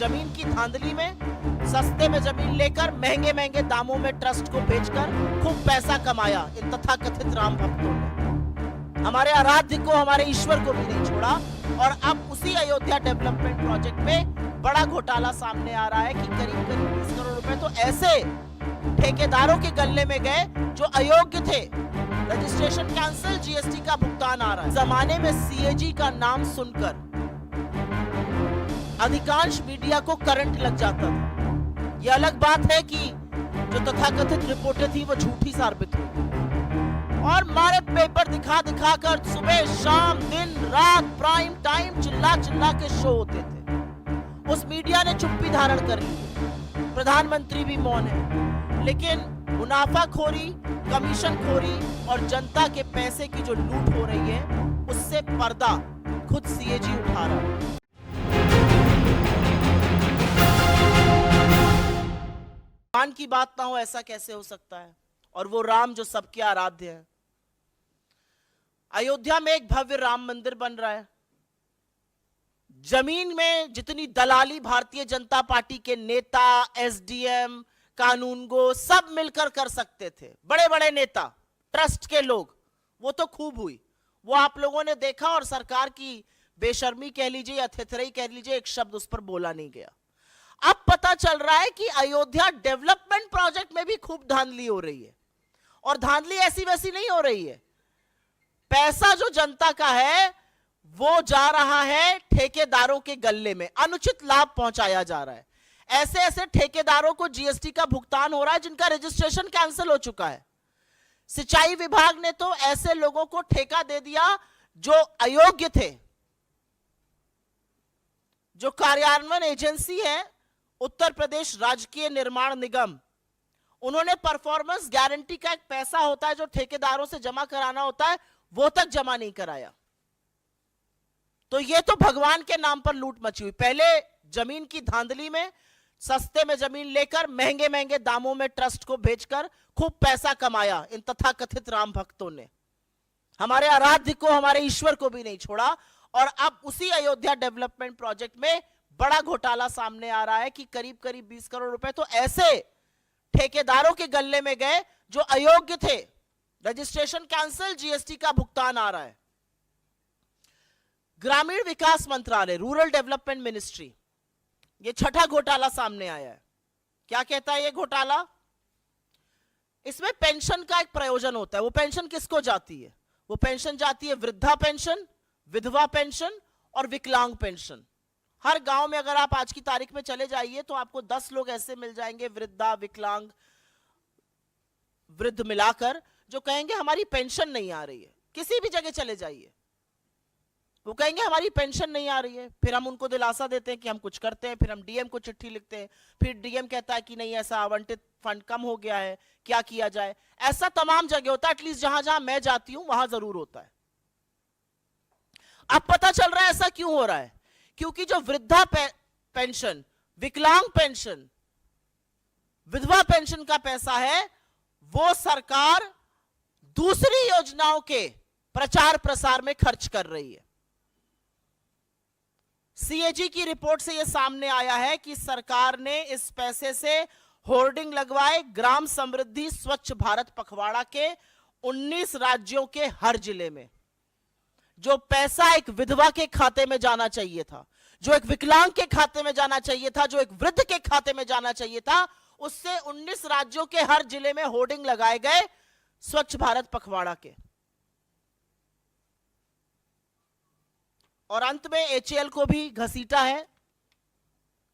जमीन की धांधली में सस्ते में जमीन लेकर महंगे महंगे दामों में ट्रस्ट को बेचकर खूब पैसा कमाया इन तथाकथित राम भक्तों ने। हमारे आराध्य को, हमारे ईश्वर को भी नहीं छोड़ा और अब उसी अयोध्या डेवलपमेंट प्रोजेक्ट में बड़ा घोटाला सामने आ रहा है कि करीब करीब 20 करोड़ रुपए तो ऐसे ठेकेदारों के गले में गए जो अयोग्य थे। रजिस्ट्रेशन कैंसिल, जीएसटी का भुगतान आ रहा है। जमाने में सीएजी का नाम सुनकर अधिकांश मीडिया को करंट लग जाता था। यह अलग बात है कि जो तथाकथित रिपोर्टें थी वो झूठी साबित हुई और मारे पेपर दिखा दिखा कर सुबह शाम दिन रात प्राइम टाइम चिल्ला चिल्ला के शो होते थे। उस मीडिया ने चुप्पी धारण कर ली, प्रधानमंत्री भी मौन है, लेकिन मुनाफाखोरी, कमीशनखोरी और जनता के पैसे की जो लूट हो रही है उससे पर्दा खुद सीएजी उठा रहा है। भगवान की बात ना हो ऐसा कैसे हो सकता है, और वो राम जो सबके आराध्य है। अयोध्या में एक भव्य राम मंदिर बन रहा है। जमीन में जितनी दलाली भारतीय जनता पार्टी के नेता, एसडीएम, कानूनगो सब मिलकर कर सकते थे, बड़े बड़े नेता, ट्रस्ट के लोग, वो तो खूब हुई, वो आप लोगों ने देखा और सरकार की बेशर्मी कह लीजिए या थेथराई कह लीजिए, एक शब्द उस पर बोला नहीं गया। अब पता चल रहा है कि अयोध्या डेवलपमेंट प्रोजेक्ट में भी खूब धांधली हो रही है, और धांधली ऐसी वैसी नहीं हो रही है। पैसा जो जनता का है वो जा रहा है ठेकेदारों के गले में, अनुचित लाभ पहुंचाया जा रहा है। ऐसे ऐसे ठेकेदारों को जीएसटी का भुगतान हो रहा है जिनका रजिस्ट्रेशन कैंसिल हो चुका है। सिंचाई विभाग ने तो ऐसे लोगों को ठेका दे दिया जो अयोग्य थे। जो कार्यान्वयन एजेंसी है उत्तर प्रदेश राजकीय निर्माण निगम, उन्होंने परफॉर्मेंस गारंटी का एक पैसा होता है जो ठेकेदारों से जमा कराना होता है, वो तक जमा नहीं कराया। तो ये तो भगवान के नाम पर लूट मची हुई। पहले जमीन की धांधली में सस्ते में जमीन लेकर महंगे महंगे दामों में ट्रस्ट को बेचकर खूब पैसा कमाया इन तथाकथित राम भक्तों ने। हमारे आराध्य को, हमारे ईश्वर को भी नहीं छोड़ा और अब उसी अयोध्या डेवलपमेंट प्रोजेक्ट में बड़ा घोटाला सामने आ रहा है कि करीब करीब 20 करोड़ रुपए तो ऐसे ठेकेदारों के गले में गए जो अयोग्य थे। रजिस्ट्रेशन कैंसिल, जीएसटी का भुगतान आ रहा है। ग्रामीण विकास मंत्रालय, रूरल डेवलपमेंट मिनिस्ट्री, ये छठा घोटाला सामने आया है। क्या कहता है ये घोटाला? इसमें पेंशन का एक प्रयोजन होता है। वो पेंशन किसको जाती है? वो पेंशन जाती है वृद्धा पेंशन, विधवा पेंशन और विकलांग पेंशन। हर गांव में अगर आप आज की तारीख में चले जाइए तो आपको 10 लोग ऐसे मिल जाएंगे, वृद्धा, विकलांग, वृद्ध मिलाकर, जो कहेंगे हमारी पेंशन नहीं आ रही है। किसी भी जगह चले जाइए, वो कहेंगे हमारी पेंशन नहीं आ रही है। फिर हम उनको दिलासा देते हैं कि हम कुछ करते हैं, फिर हम डीएम को चिट्ठी लिखते हैं, फिर डीएम कहता है कि नहीं ऐसा आवंटित फंड कम हो गया है, क्या किया जाए। ऐसा तमाम जगह होता है, एटलीस्ट जहां जहां मैं जाती हूं वहां जरूर होता है। अब पता चल रहा है ऐसा क्यों हो रहा है, क्योंकि जो वृद्धा पेंशन, विकलांग पेंशन, विधवा पेंशन का पैसा है वो सरकार दूसरी योजनाओं के प्रचार प्रसार में खर्च कर रही है। सीएजी की रिपोर्ट से यह सामने आया है कि सरकार ने इस पैसे से होर्डिंग लगवाए ग्राम समृद्धि स्वच्छ भारत पखवाड़ा के 19 राज्यों के हर जिले में। जो पैसा एक विधवा के खाते में जाना चाहिए था, जो एक विकलांग के खाते में जाना चाहिए था, जो एक वृद्ध के खाते में जाना चाहिए था, उससे 19 राज्यों के हर जिले में होर्डिंग लगाए गए स्वच्छ भारत पखवाड़ा के। और अंत में एचएएल को भी घसीटा है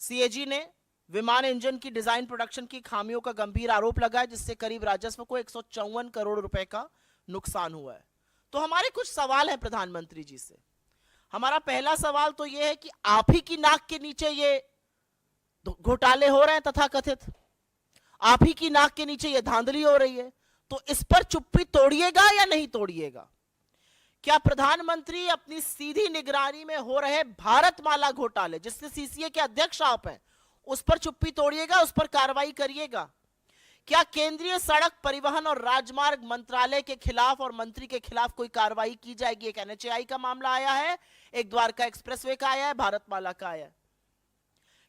सीएजी ने। विमान इंजन की डिजाइन प्रोडक्शन की खामियों का गंभीर आरोप लगा है, जिससे करीब राजस्व को 154 करोड़ रुपए का नुकसान हुआ है। तो हमारे कुछ सवाल है प्रधानमंत्री जी से। हमारा पहला सवाल तो यह है कि आप ही की नाक के नीचे ये घोटाले हो रहे हैं तथाकथित, आप ही की नाक के नीचे ये धांधली हो रही है, तो इस पर चुप्पी तोड़िएगा या नहीं तोड़िएगा? क्या प्रधानमंत्री अपनी सीधी निगरानी में हो रहे भारतमाला घोटाले, जिससे सीसीए के अध्यक्ष आप हैं, उस पर चुप्पी तोड़िएगा, उस पर कार्रवाई करिएगा? क्या केंद्रीय सड़क परिवहन और राजमार्ग मंत्रालय के खिलाफ और मंत्री के खिलाफ कोई कार्रवाई की जाएगी? एक एनएचएआई का मामला आया है, एक द्वारका एक्सप्रेसवे का आया है, भारतमाला का आया है।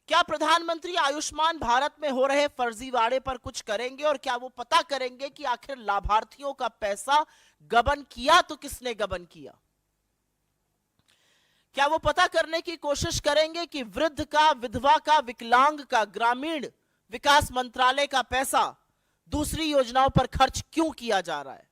क्या प्रधानमंत्री आयुष्मान भारत में हो रहे फर्जीवाड़े पर कुछ करेंगे और क्या वो पता करेंगे कि आखिर लाभार्थियों का पैसा गबन किया तो किसने गबन किया? क्या वो पता करने की कोशिश करेंगे कि वृद्ध का, विधवा का, विकलांग का ग्रामीण विकास मंत्रालय का पैसा दूसरी योजनाओं पर खर्च क्यों किया जा रहा है?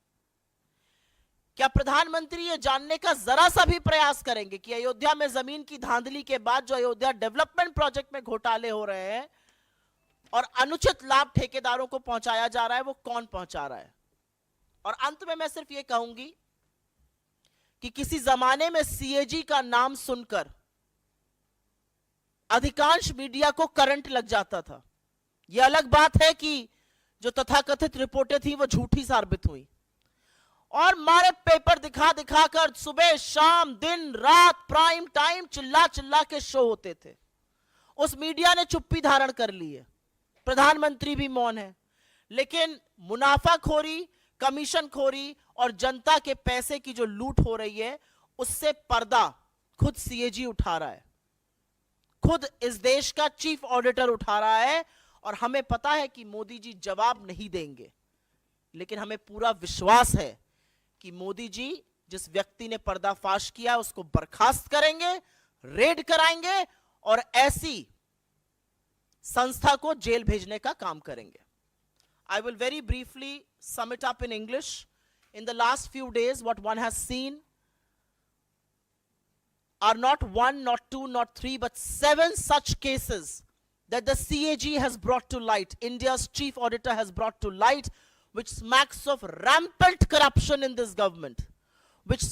क्या प्रधानमंत्री ये जानने का जरा सा भी प्रयास करेंगे कि अयोध्या में जमीन की धांधली के बाद जो अयोध्या डेवलपमेंट प्रोजेक्ट में घोटाले हो रहे हैं और अनुचित लाभ ठेकेदारों को पहुंचाया जा रहा है, वो कौन पहुंचा रहा है? और अंत में मैं सिर्फ ये कहूंगी कि किसी जमाने में सीएजी का नाम सुनकर अधिकांश मीडिया को करंट लग जाता था। यह अलग बात है कि जो तथाकथित रिपोर्टें थी वो झूठी साबित हुई और मारे पेपर दिखा दिखा कर सुबह शाम दिन रात प्राइम टाइम चिल्ला चिल्ला के शो होते थे। उस मीडिया ने चुप्पी धारण कर ली है, प्रधानमंत्री भी मौन है, लेकिन मुनाफाखोरी, कमीशनखोरी और जनता के पैसे की जो लूट हो रही है उससे पर्दा खुद सीएजी उठा रहा है, खुद इस देश का चीफ ऑडिटर उठा रहा है। और हमें पता है कि मोदी जी जवाब नहीं देंगे, लेकिन हमें पूरा विश्वास है कि मोदी जी जिस व्यक्ति ने पर्दाफाश किया उसको बर्खास्त करेंगे, रेड कराएंगे और ऐसी संस्था को जेल भेजने का काम करेंगे। I will very briefly sum it up in English. In the last few days, what one has seen are not one, not two, not three, but 7 such cases that the CAG has brought to light, India's chief auditor has brought to light, which smacks of rampant corruption in this government, which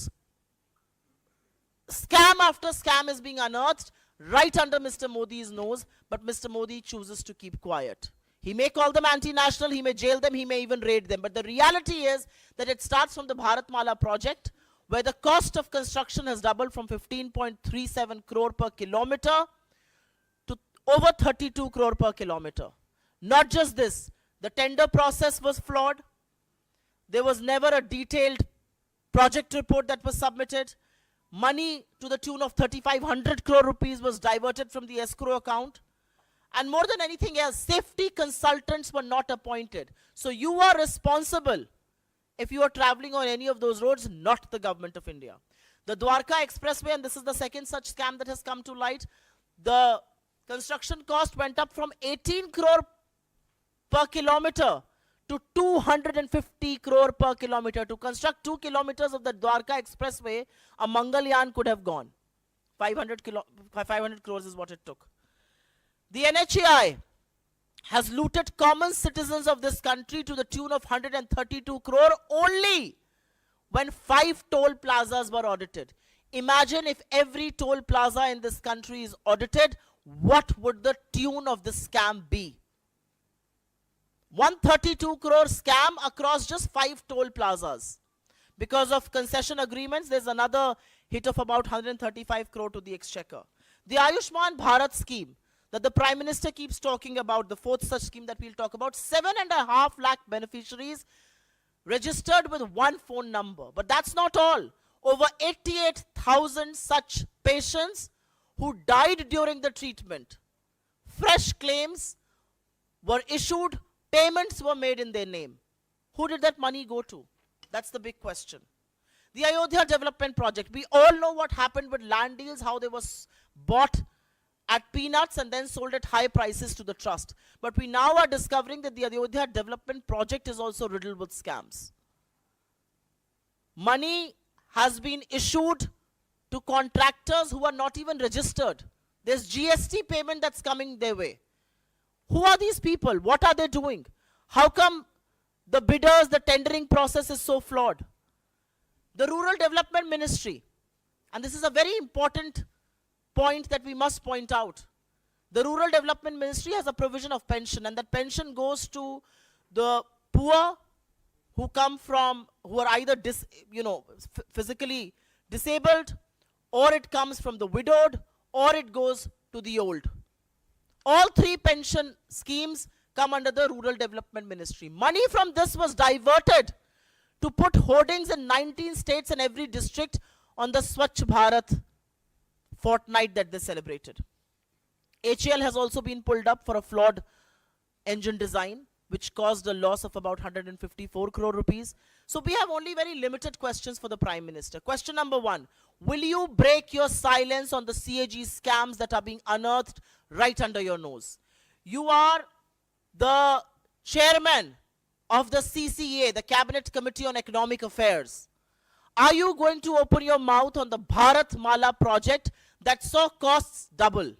scam after scam is being unearthed right under Mr. Modi's nose, but Mr. Modi chooses to keep quiet. He may call them anti-national, he may jail them, he may even raid them, but the reality is that it starts from the Bharatmala project, where the cost of construction has doubled from 15.37 crore per kilometer to over 32 crore per kilometer. Not just this, the tender process was flawed. There was never a detailed project report that was submitted. Money to the tune of 3,500 crore rupees was diverted from the escrow account. And more than anything else, safety consultants were not appointed. So you are responsible if you are traveling on any of those roads, not the government of India. The Dwarka Expressway, and this is the second such scam that has come to light, the construction cost went up from 18 crore per kilometer to 250 crore per kilometer. To construct 2 kilometers of the Dwarka Expressway, a Mangalyaan could have gone. 500 crores is what it took. The NHAI has looted common citizens of this country to the tune of 132 crore only when 5 toll plazas were audited. Imagine if every toll plaza in this country is audited, what would the tune of this scam be? 132 crore scam across just 5 toll plazas. Because of concession agreements, there's another hit of about 135 crore to the exchequer. The Ayushman Bharat scheme that the Prime Minister keeps talking about, the fourth such scheme that we'll talk about, 7.5 lakh beneficiaries registered with one phone number. But that's not all. Over 88,000 such patients who died during the treatment. Fresh claims were issued, payments were made in their name. Who did that money go to? That's the big question. The Ayodhya development project. We all know what happened with land deals, how they were bought at peanuts and then sold at high prices to the trust. But we now are discovering that the Ayodhya development project is also riddled with scams. Money has been issued to contractors who are not even registered. There's GST payment that's coming their way. Who are these people? What are they doing? How come the bidders, the tendering process is so flawed? The Rural Development Ministry, and this is a very important point that we must point out. The Rural Development Ministry has a provision of pension, and that pension goes to the poor who come from, who are either physically disabled, or it comes from the widowed, or it goes to the old. All 3 pension schemes come under the Rural Development Ministry. Money from this was diverted to put hoardings in 19 states and every district on the Swachh Bharat fortnight that they celebrated. HAL has also been pulled up for a flawed engine design, which caused a loss of about 154 crore rupees. So we have only very limited questions for the Prime Minister. Question number one, will you break your silence on the CAG scams that are being unearthed right under your nose? You are the chairman of the CCA, the Cabinet Committee on Economic Affairs. Are you going to open your mouth on the Bharat Mala project that saw costs double?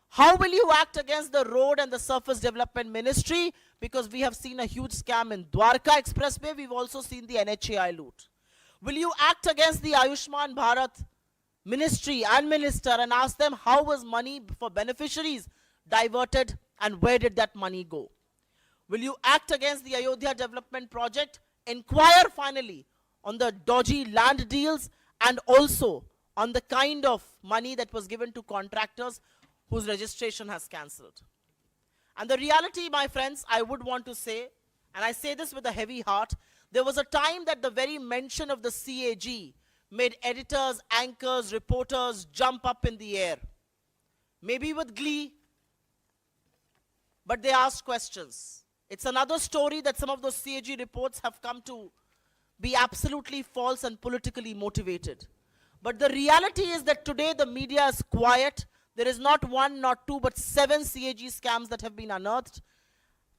How will you act against the Road and the Surface Development Ministry? Because we have seen a huge scam in Dwarka Expressway. We've also seen the NHAI loot. Will you act against the Ayushman Bharat Ministry and Minister and ask them how was money for beneficiaries diverted and where did that money go? Will you act against the Ayodhya Development Project? Inquire finally on the dodgy land deals and also on the kind of money that was given to contractors whose registration has cancelled. And the reality, my friends, I would want to say, and I say this with a heavy heart, there was a time that the very mention of the CAG made editors, anchors, reporters jump up in the air. Maybe with glee, but they asked questions. It's another story that some of those CAG reports have come to be absolutely false and politically motivated. But the reality is that today the media is quiet. There is not one, not two, but 7 CAG scams that have been unearthed,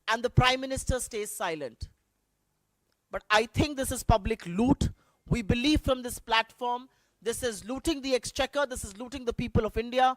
and the Prime Minister stays silent. But I think this is public loot. We believe from this platform, this is looting the exchequer, this is looting the people of India,